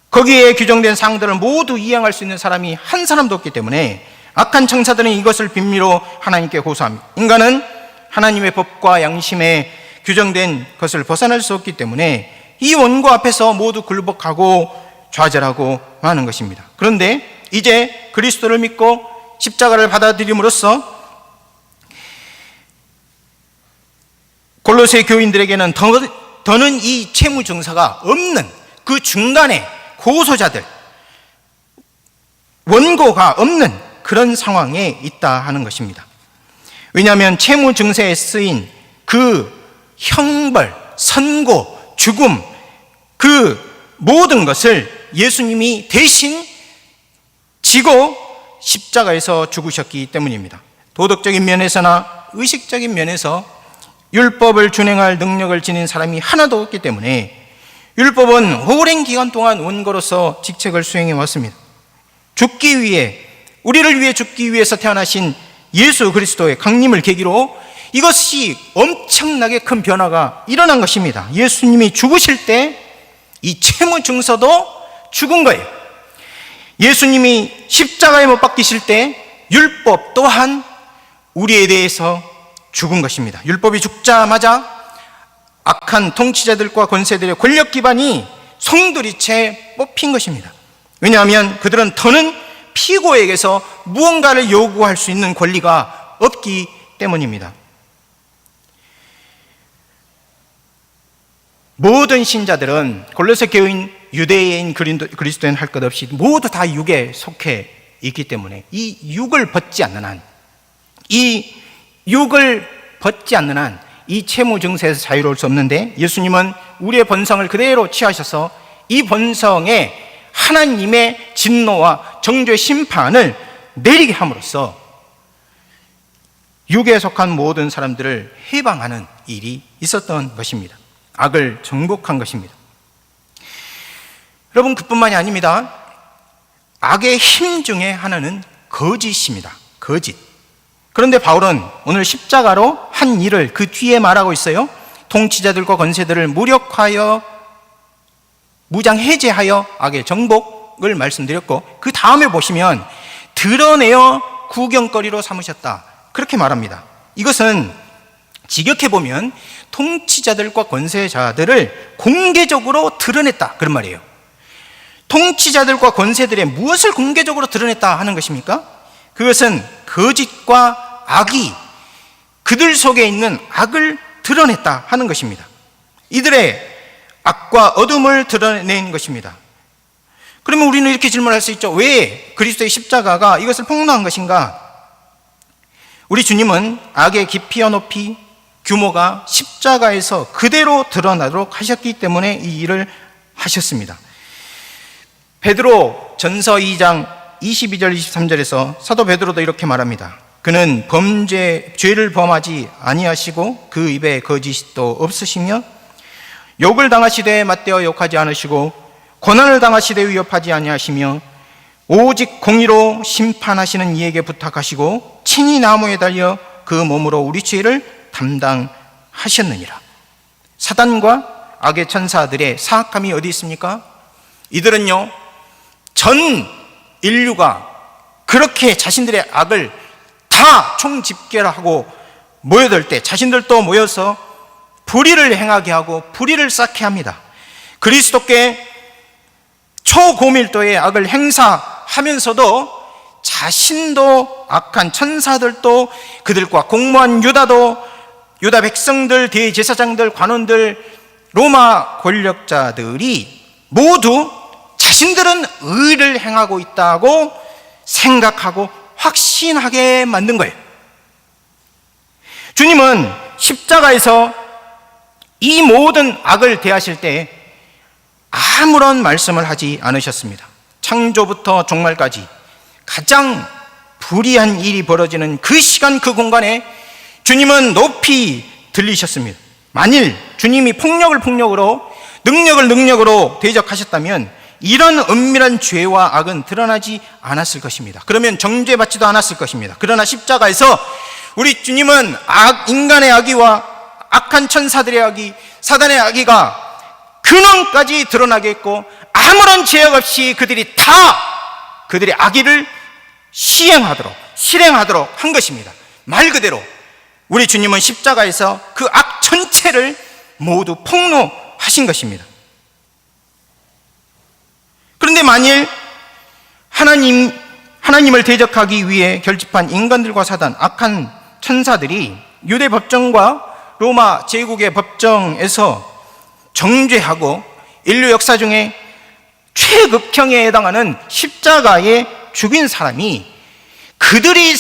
거기에 규정된 사항들을 모두 이행할 수 있는 사람이 한 사람도 없기 때문에 악한 천사들은 이것을 빌미로 하나님께 고소합니다. 인간은 하나님의 법과 양심에 규정된 것을 벗어날 수 없기 때문에 이 원고 앞에서 모두 굴복하고 좌절하고 마는 것입니다. 그런데 이제 그리스도를 믿고 십자가를 받아들임으로써 골로새 교인들에게는 더는 이 채무 증서가 없는 그 중간에 고소자들, 원고가 없는 그런 상황에 있다 하는 것입니다. 왜냐하면 채무 증서에 쓰인 그 형벌, 선고, 죽음, 그 모든 것을 예수님이 대신 지고 십자가에서 죽으셨기 때문입니다. 도덕적인 면에서나 의식적인 면에서 율법을 준행할 능력을 지닌 사람이 하나도 없기 때문에 율법은 오랜 기간 동안 원고로서 직책을 수행해 왔습니다. 죽기 위해, 우리를 위해 죽기 위해서 태어나신 예수 그리스도의 강림을 계기로 이것이 엄청나게 큰 변화가 일어난 것입니다. 예수님이 죽으실 때 이 채무 증서도 죽은 거예요. 예수님이 십자가에 못 박히실 때 율법 또한 우리에 대해서 죽은 것입니다. 율법이 죽자마자 악한 통치자들과 권세들의 권력 기반이 송두리째 뽑힌 것입니다. 왜냐하면 그들은 더는 피고에게서 무언가를 요구할 수 있는 권리가 없기 때문입니다. 모든 신자들은 골로새 교인, 유대인, 그리스도인 할 것 없이 모두 다 육에 속해 있기 때문에 이 육을 벗지 않는 한, 이 채무 증세에서 자유로울 수 없는데, 예수님은 우리의 본성을 그대로 취하셔서 이 본성에 하나님의 진노와 정죄의 심판을 내리게 함으로써 육에 속한 모든 사람들을 해방하는 일이 있었던 것입니다. 악을 정복한 것입니다. 여러분, 그뿐만이 아닙니다. 악의 힘 중에 하나는 거짓입니다. 거짓. 그런데 바울은 오늘 십자가로 한 일을 그 뒤에 말하고 있어요. 통치자들과 권세들을 무력하여 무장해제하여 악의 정복을 말씀드렸고, 그 다음에 보시면 드러내어 구경거리로 삼으셨다, 그렇게 말합니다. 이것은 직역해보면 통치자들과 권세자들을 공개적으로 드러냈다, 그런 말이에요. 통치자들과 권세들의 무엇을 공개적으로 드러냈다 하는 것입니까? 그것은 거짓과 악이, 그들 속에 있는 악을 드러냈다 하는 것입니다. 이들의 악과 어둠을 드러낸 것입니다. 그러면 우리는 이렇게 질문할 수 있죠. 왜 그리스도의 십자가가 이것을 폭로한 것인가? 우리 주님은 악의 깊이와 높이, 규모가 십자가에서 그대로 드러나도록 하셨기 때문에 이 일을 하셨습니다. 베드로 전서 2장 22절 23절에서 사도 베드로도 이렇게 말합니다. 그는 죄를 범하지 아니하시고 그 입에 거짓도 없으시며 욕을 당하시되 맞대어 욕하지 않으시고 고난을 당하시되 위협하지 아니하시며 오직 공의로 심판하시는 이에게 부탁하시고 친히 나무에 달려 그 몸으로 우리 죄를 담당하셨느니라. 사단과 악의 천사들의 사악함이 어디 있습니까? 이들은요, 전 인류가 그렇게 자신들의 악을 다 총집결하고 모여들 때 자신들도 모여서 불의를 행하게 하고 불의를 쌓게 합니다. 그리스도께 초고밀도의 악을 행사하면서도 자신도 악한 천사들도 그들과 공모한 유다 백성들, 대제사장들, 관원들, 로마 권력자들이 모두 자신들은 의를 행하고 있다고 생각하고 확신하게 만든 거예요. 주님은 십자가에서 이 모든 악을 대하실 때 아무런 말씀을 하지 않으셨습니다. 창조부터 종말까지 가장 불의한 일이 벌어지는 그 시간, 그 공간에 주님은 높이 들리셨습니다. 만일 주님이 폭력으로, 능력으로 대적하셨다면 이런 은밀한 죄와 악은 드러나지 않았을 것입니다. 그러면 정죄받지도 않았을 것입니다. 그러나 십자가에서 우리 주님은 인간의 악의와 악한 천사들의 악의, 사단의 악의가 근원까지 드러나게 했고, 아무런 제약 없이 그들이 다 그들의 악의를 실행하도록 한 것입니다. 말 그대로 우리 주님은 십자가에서 그 악 전체를 모두 폭로하신 것입니다. 그런데 만일 하나님을 대적하기 위해 결집한 인간들과 사단, 악한 천사들이 유대 법정과 로마 제국의 법정에서 정죄하고 인류 역사 중에 최극형에 해당하는 십자가에 죽인 사람이 그들이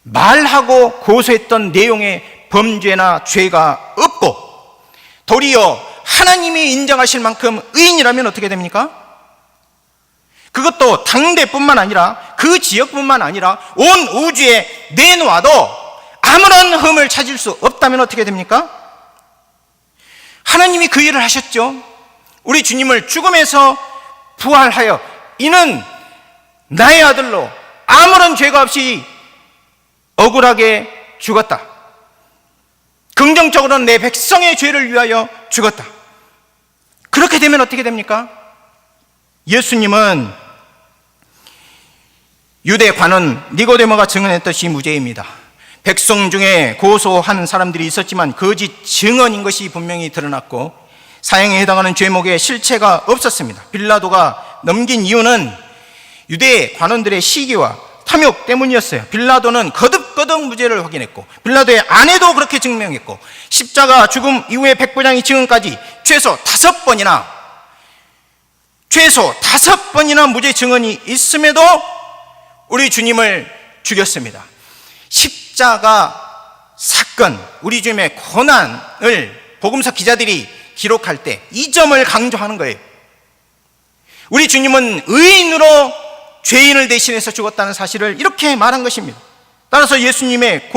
말하고 고소했던 내용의 범죄나 죄가 없고 도리어 하나님이 인정하실 만큼 의인이라면 어떻게 됩니까? 그것도 당대뿐만 아니라 그 지역뿐만 아니라 온 우주에 내놓아도 아무런 흠을 찾을 수 없다면 어떻게 됩니까? 하나님이 그 일을 하셨죠. 우리 주님을 죽음에서 부활하여 이는 나의 아들로 아무런 죄가 없이 억울하게 죽었다. 긍정적으로는 내 백성의 죄를 위하여 죽었다. 그렇게 되면 어떻게 됩니까? 예수님은 유대 관원 니고데모가 증언했듯이 무죄입니다. 백성 중에 고소한 사람들이 있었지만 거짓 증언인 것이 분명히 드러났고 사형에 해당하는 죄목에 실체가 없었습니다. 빌라도가 넘긴 이유는 유대 관원들의 시기와 탐욕 때문이었어요. 빌라도는 거듭거듭 무죄를 확인했고 빌라도의 아내도 그렇게 증명했고 십자가 죽음 이후에 백부장이 증언까지 최소 5번이나 무죄 증언이 있음에도 우리 주님을 죽였습니다. 십자가 사건, 우리 주님의 고난을 복음서 기자들이 기록할 때 이 점을 강조하는 거예요. 우리 주님은 의인으로 죄인을 대신해서 죽었다는 사실을 이렇게 말한 것입니다. 따라서 예수님은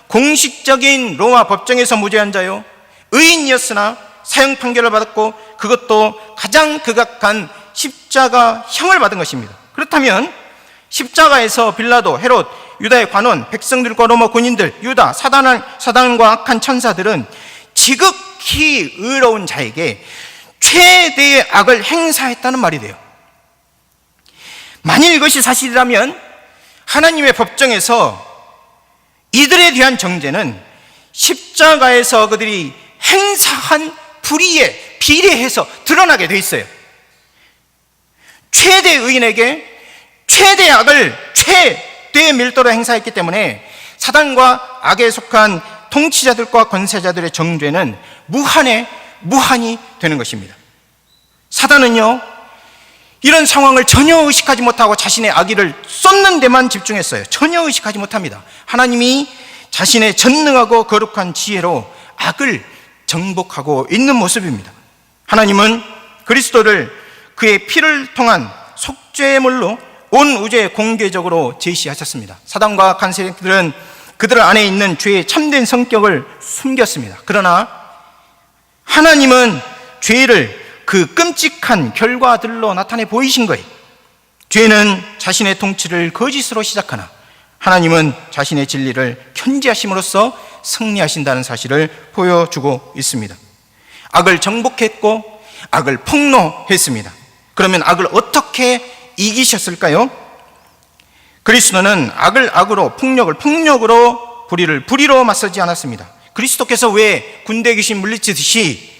공식적인 로마 법정에서 무죄한 자요, 의인이었으나 사형 판결을 받았고 그것도 가장 극악한 십자가형을 받은 것입니다. 그렇다면 십자가에서 빌라도, 헤롯, 유다의 관원, 백성들과 로마 군인들, 유다, 사단과 악한 천사들은 지극히 의로운 자에게 최대의 악을 행사했다는 말이 돼요. 만일 이것이 사실이라면 하나님의 법정에서 이들에 대한 정죄는 십자가에서 그들이 행사한 불의에 비례해서 드러나게 돼 있어요. 최대 의인에게 최대 악을 최대 밀도로 행사했기 때문에 사단과 악에 속한 통치자들과 권세자들의 정죄는 무한히 되는 것입니다. 사단은요, 이런 상황을 전혀 의식하지 못하고 자신의 악의를 쏟는 데만 집중했어요. 전혀 의식하지 못합니다. 하나님이 자신의 전능하고 거룩한 지혜로 악을 정복하고 있는 모습입니다. 하나님은 그리스도를 그의 피를 통한 속죄물로 온 우주에 공개적으로 제시하셨습니다. 사단과 악한 세력들은 그들 안에 있는 죄의 참된 성격을 숨겼습니다. 그러나 하나님은 죄를 그 끔찍한 결과들로 나타내 보이신 거예요. 죄는 자신의 통치를 거짓으로 시작하나 하나님은 자신의 진리를 견지하심으로써 승리하신다는 사실을 보여주고 있습니다. 악을 정복했고 악을 폭로했습니다. 그러면 악을 어떻게 이기셨을까요? 그리스도는 악을 악으로, 폭력을 폭력으로, 불의를 불의로 맞서지 않았습니다. 그리스도께서 왜 군대 귀신 물리치듯이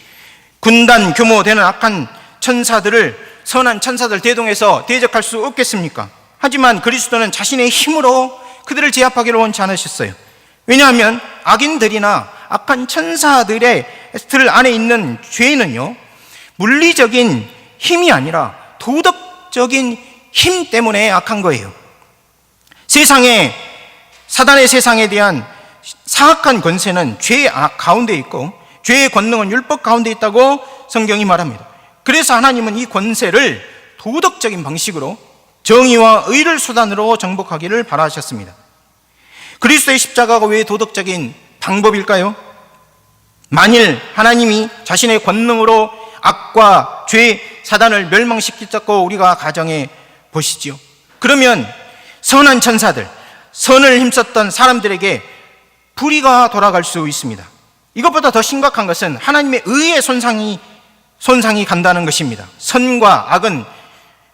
군단 규모 되는 악한 천사들을 선한 천사들 대동해서 대적할 수 없겠습니까? 하지만 그리스도는 자신의 힘으로 그들을 제압하기를 원치 않으셨어요. 왜냐하면 악인들이나 악한 천사들의 들 안에 있는 죄는요, 물리적인 힘이 아니라 도덕적인 힘 때문에 악한 거예요. 사단의 세상에 대한 사악한 권세는 죄의 가운데 있고 죄의 권능은 율법 가운데 있다고 성경이 말합니다. 그래서 하나님은 이 권세를 도덕적인 방식으로 정의와 의를 수단으로 정복하기를 바라셨습니다. 그리스도의 십자가가 왜 도덕적인 방법일까요? 만일 하나님이 자신의 권능으로 악과 죄, 사단을 멸망시키자고 우리가 가정해 보시죠. 그러면 선한 천사들, 선을 힘썼던 사람들에게 불의가 돌아갈 수 있습니다. 이것보다 더 심각한 것은 하나님의 의의 손상이 간다는 것입니다. 선과 악은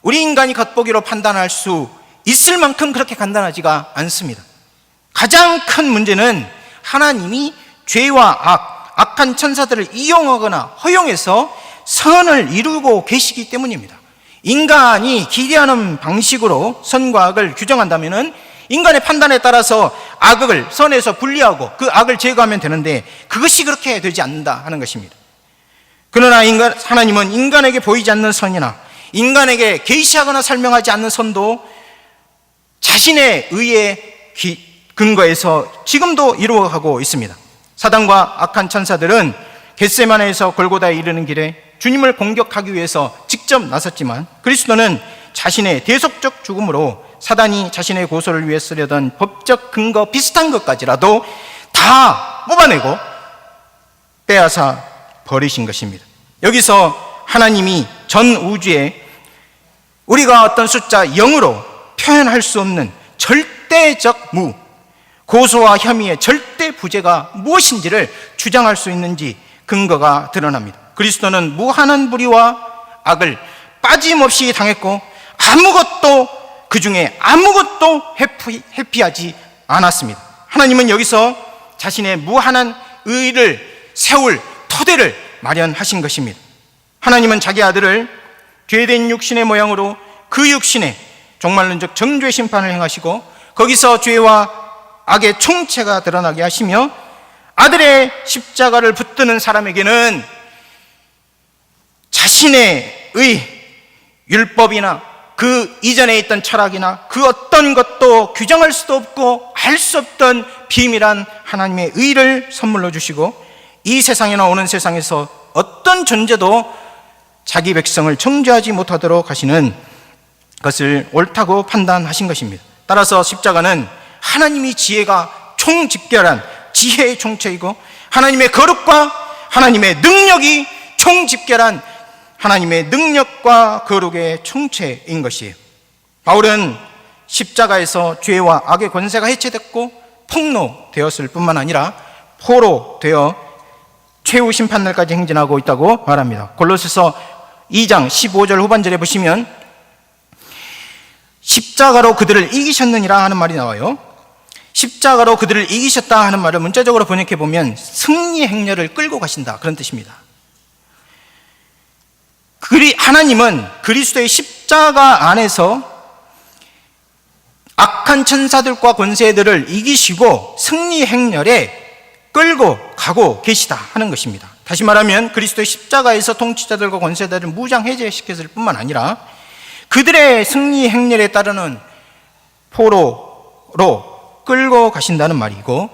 우리 인간이 겉보기로 판단할 수 있을 만큼 그렇게 간단하지가 않습니다. 가장 큰 문제는 하나님이 죄와 악한 천사들을 이용하거나 허용해서 선을 이루고 계시기 때문입니다. 인간이 기대하는 방식으로 선과 악을 규정한다면 인간의 판단에 따라서 악을 선에서 분리하고 그 악을 제거하면 되는데 그것이 그렇게 되지 않는다 하는 것입니다. 그러나 하나님은 인간에게 보이지 않는 선이나 인간에게 계시하거나 설명하지 않는 선도 자신의 의에 근거해서 지금도 이루어가고 있습니다. 사단과 악한 천사들은 겟세마네에서 골고다에 이르는 길에 주님을 공격하기 위해서 직접 나섰지만 그리스도는 자신의 대속적 죽음으로 사단이 자신의 고소를 위해 쓰려던 법적 근거 비슷한 것까지라도 다 뽑아내고 빼앗아 버리신 것입니다. 여기서 하나님이 전 우주에 우리가 어떤 숫자 0으로 표현할 수 없는 절대적 무, 고소와 혐의의 절대 부재가 무엇인지를 주장할 수 있는지 근거가 드러납니다. 그리스도는 무한한 불의와 악을 빠짐없이 당했고 그 중에 아무것도 회피하지 않았습니다. 하나님은 여기서 자신의 무한한 의를 세울 토대를 마련하신 것입니다. 하나님은 자기 아들을 죄된 육신의 모양으로 그 육신에 종말론적 정죄 심판을 행하시고 거기서 죄와 악의 총체가 드러나게 하시며 아들의 십자가를 붙드는 사람에게는 자신의 율법이나 그 이전에 있던 철학이나 그 어떤 것도 규정할 수도 없고 알 수 없던 비밀한 하나님의 의를 선물로 주시고 이 세상이나 오는 세상에서 어떤 존재도 자기 백성을 정죄하지 못하도록 하시는 것을 옳다고 판단하신 것입니다. 따라서 십자가는 하나님이 지혜가 총집결한 지혜의 총체이고 하나님의 거룩과 하나님의 능력이 총집결한 하나님의 능력과 거룩의 총체인 것이에요. 바울은 십자가에서 죄와 악의 권세가 해체됐고 폭로되었을 뿐만 아니라 포로되어 최후 심판날까지 행진하고 있다고 말합니다. 골로새서 2장 15절 후반절에 보시면 십자가로 그들을 이기셨느니라 하는 말이 나와요. 십자가로 그들을 이기셨다 하는 말을 문자적으로 번역해 보면 승리 행렬을 끌고 가신다 그런 뜻입니다. 하나님은 그리스도의 십자가 안에서 악한 천사들과 권세들을 이기시고 승리 행렬에 끌고 가고 계시다 하는 것입니다. 다시 말하면 그리스도의 십자가에서 통치자들과 권세들을 무장 해제시켰을 뿐만 아니라 그들의 승리 행렬에 따르는 포로로 끌고 가신다는 말이고,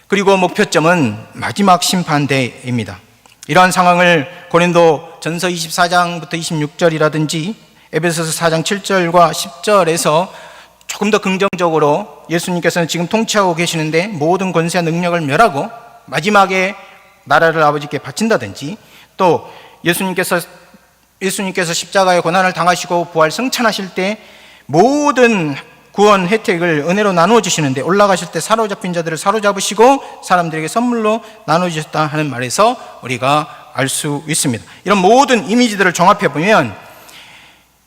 그리고 목표점은 마지막 심판대입니다. 이러한 상황을 고린도 전서 24장부터 26절이라든지 에베소서 4장 7절과 10절에서 조금 더 긍정적으로 예수님께서는 지금 통치하고 계시는데 모든 권세와 능력을 멸하고 마지막에 나라를 아버지께 바친다든지, 또 예수님께서 십자가의 고난을 당하시고 부활 승천하실 때 모든 구원 혜택을 은혜로 나누어 주시는데 올라가실 때 사로잡힌 자들을 사로잡으시고 사람들에게 선물로 나누어 주셨다 하는 말에서 우리가 알 수 있습니다. 이런 모든 이미지들을 종합해 보면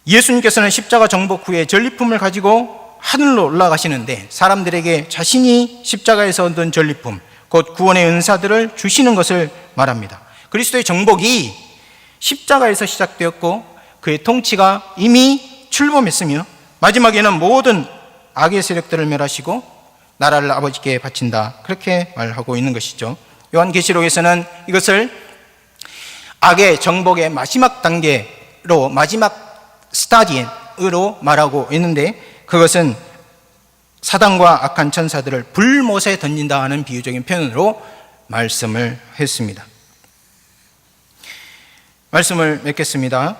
예수님께서는 십자가 정복 후에 전리품을 가지고 하늘로 올라가시는데 사람들에게 자신이 십자가에서 얻은 전리품, 곧 구원의 은사들을 주시는 것을 말합니다. 그리스도의 정복이 십자가에서 시작되었고 그의 통치가 이미 출범했으며 마지막에는 모든 악의 세력들을 멸하시고 나라를 아버지께 바친다, 그렇게 말하고 있는 것이죠. 요한계시록에서는 이것을 악의 정복의 마지막 단계로, 마지막 스타디으로 말하고 있는데, 그것은 사단과 악한 천사들을 불못에 던진다 하는 비유적인 표현으로 말씀을 했습니다. 말씀을 맺겠습니다.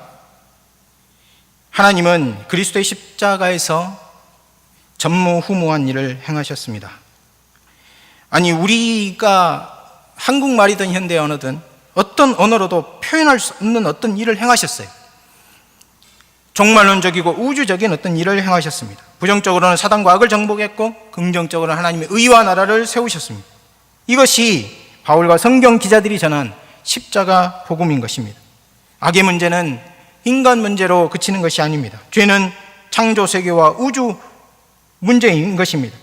하나님은 그리스도의 십자가에서 전무후무한 일을 행하셨습니다. 아니, 우리가 한국말이든 현대 언어든 어떤 언어로도 표현할 수 없는 어떤 일을 행하셨어요. 종말론적이고 우주적인 어떤 일을 행하셨습니다. 부정적으로는 사단과 악을 정복했고 긍정적으로는 하나님의 의와 나라를 세우셨습니다. 이것이 바울과 성경 기자들이 전한 십자가 복음인 것입니다. 악의 문제는 인간 문제로 그치는 것이 아닙니다. 죄는 창조 세계와 우주 문제인 것입니다.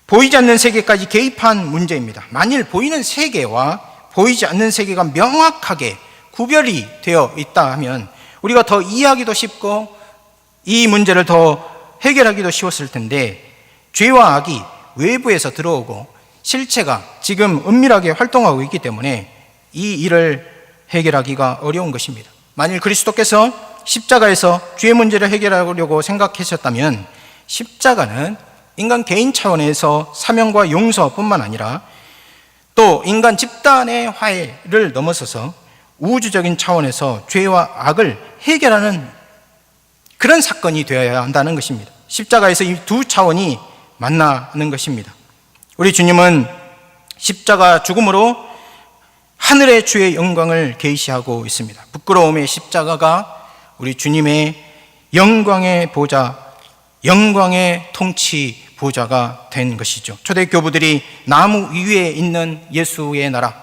보이지 않는 세계까지 개입한 문제입니다. 만일 보이는 세계와 보이지 않는 세계가 명확하게 구별이 되어 있다 하면 우리가 더 이해하기도 쉽고 이 문제를 더 해결하기도 쉬웠을 텐데, 죄와 악이 외부에서 들어오고 실체가 지금 은밀하게 활동하고 있기 때문에 이 일을 해결하기가 어려운 것입니다. 만일 그리스도께서 십자가에서 죄의 문제를 해결하려고 생각하셨다면 십자가는 인간 개인 차원에서 사명과 용서뿐만 아니라 또 인간 집단의 화해를 넘어서서 우주적인 차원에서 죄와 악을 해결하는 그런 사건이 되어야 한다는 것입니다. 십자가에서 이 두 차원이 만나는 것입니다. 우리 주님은 십자가 죽음으로 하늘의 주의 영광을 계시하고 있습니다. 부끄러움의 십자가가 우리 주님의 영광의 보좌, 영광의 통치 보좌가 된 것이죠. 초대교부들이 나무 위에 있는 예수의 나라,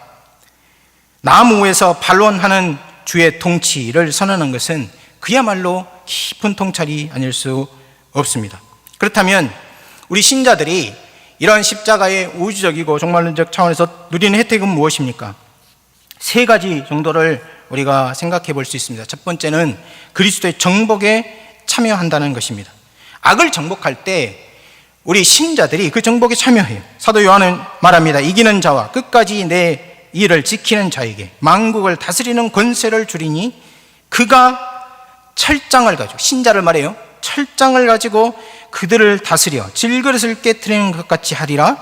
나무 위에서 반론하는 주의 통치를 선언한 것은 그야말로 깊은 통찰이 아닐 수 없습니다. 그렇다면 우리 신자들이 이러한 십자가의 우주적이고 종말론적 차원에서 누리는 혜택은 무엇입니까? 세 가지 정도를 우리가 생각해 볼 수 있습니다. 첫 번째는 그리스도의 정복에 참여한다는 것입니다. 악을 정복할 때 우리 신자들이 그 정복에 참여해요. 사도 요한은 말합니다. 이기는 자와 끝까지 내 일을 지키는 자에게 만국을 다스리는 권세를 주리니 그가 철장을 가지고, 신자를 말해요, 철장을 가지고 그들을 다스려 질그릇을 깨트리는 것 같이 하리라.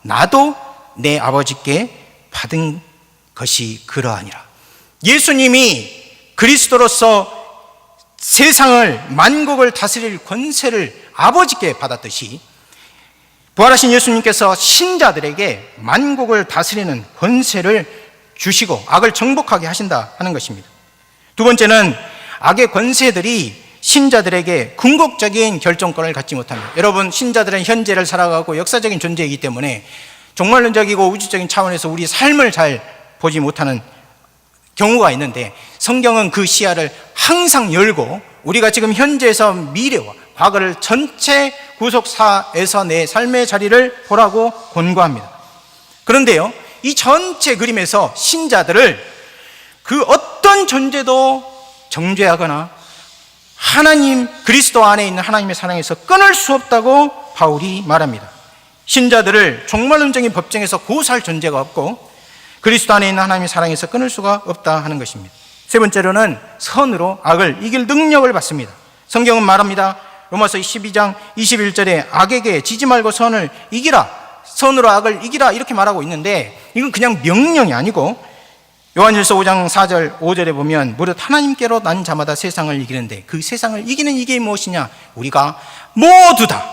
나도 내 아버지께 받은 것이 그러하니라. 예수님이 그리스도로서 세상을, 만국을 다스릴 권세를 아버지께 받았듯이 부활하신 예수님께서 신자들에게 만국을 다스리는 권세를 주시고 악을 정복하게 하신다 하는 것입니다. 두 번째는 악의 권세들이 신자들에게 궁극적인 결정권을 갖지 못합니다. 여러분, 신자들은 현재를 살아가고 역사적인 존재이기 때문에 종말론적이고 우주적인 차원에서 우리 삶을 잘 보지 못하는 경우가 있는데, 성경은 그 시야를 항상 열고 우리가 지금 현재에서 미래와 과거를 전체 구속사에서 내 삶의 자리를 보라고 권고합니다. 그런데요, 이 전체 그림에서 신자들을 그 어떤 존재도 정죄하거나 하나님, 그리스도 안에 있는 하나님의 사랑에서 끊을 수 없다고 바울이 말합니다. 신자들을 종말론적인 법정에서 고소할 존재가 없고 그리스도 안에 있는 하나님의 사랑에서 끊을 수가 없다 하는 것입니다. 세 번째로는 선으로 악을 이길 능력을 받습니다. 성경은 말합니다. 로마서 12장 21절에 악에게 지지 말고 선을 이기라, 선으로 악을 이기라, 이렇게 말하고 있는데 이건 그냥 명령이 아니고 요한일서 5장 4절 5절에 보면 무릇 하나님께로 난 자마다 세상을 이기는데, 그 세상을 이기는 이게 무엇이냐? 우리가 모두 다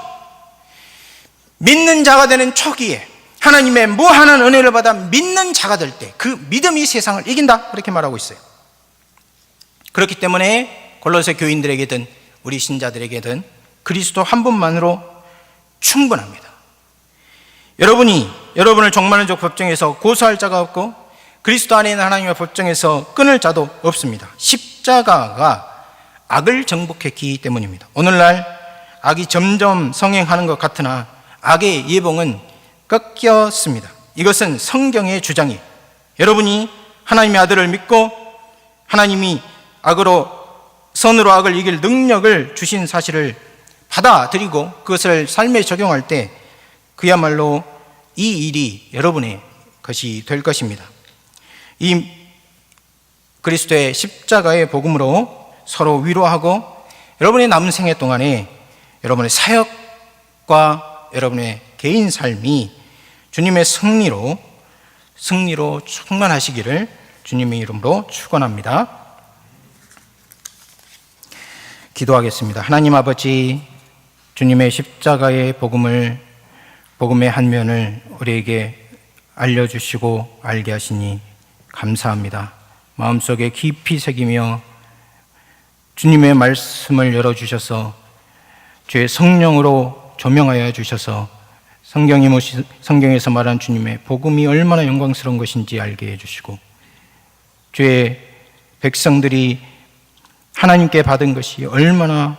믿는 자가 되는 초기에 하나님의 무한한 은혜를 받아 믿는 자가 될 때 그 믿음이 세상을 이긴다, 그렇게 말하고 있어요. 그렇기 때문에 골로새 교인들에게든 우리 신자들에게든 그리스도 한 분만으로 충분합니다. 여러분을 종말론적 법정에서 고소할 자가 없고 그리스도 안에 있는 하나님의 법정에서 끊을 자도 없습니다. 십자가가 악을 정복했기 때문입니다. 오늘날 악이 점점 성행하는 것 같으나 악의 예봉은 꺾였습니다. 이것은 성경의 주장이에요. 여러분이 하나님의 아들을 믿고 하나님이 선으로 악을 이길 능력을 주신 사실을 받아들이고 그것을 삶에 적용할 때 그야말로 이 일이 여러분의 것이 될 것입니다. 이 그리스도의 십자가의 복음으로 서로 위로하고 여러분의 남은 생애 동안에 여러분의 사역과 여러분의 개인 삶이 주님의 승리로 충만하시기를 주님의 이름으로 축원합니다. 기도하겠습니다. 하나님 아버지, 주님의 십자가의 복음의 한 면을 우리에게 알려주시고 알게 하시니 감사합니다. 마음속에 깊이 새기며 주님의 말씀을 열어주셔서 주의 성령으로 조명하여 주셔서 성경에서 말한 주님의 복음이 얼마나 영광스러운 것인지 알게 해주시고 주의 백성들이 하나님께 받은 것이 얼마나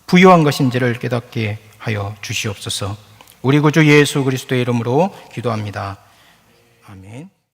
부유한 것인지를 깨닫게 하여 주시옵소서. 우리 구주 예수 그리스도의 이름으로 기도합니다. 아멘.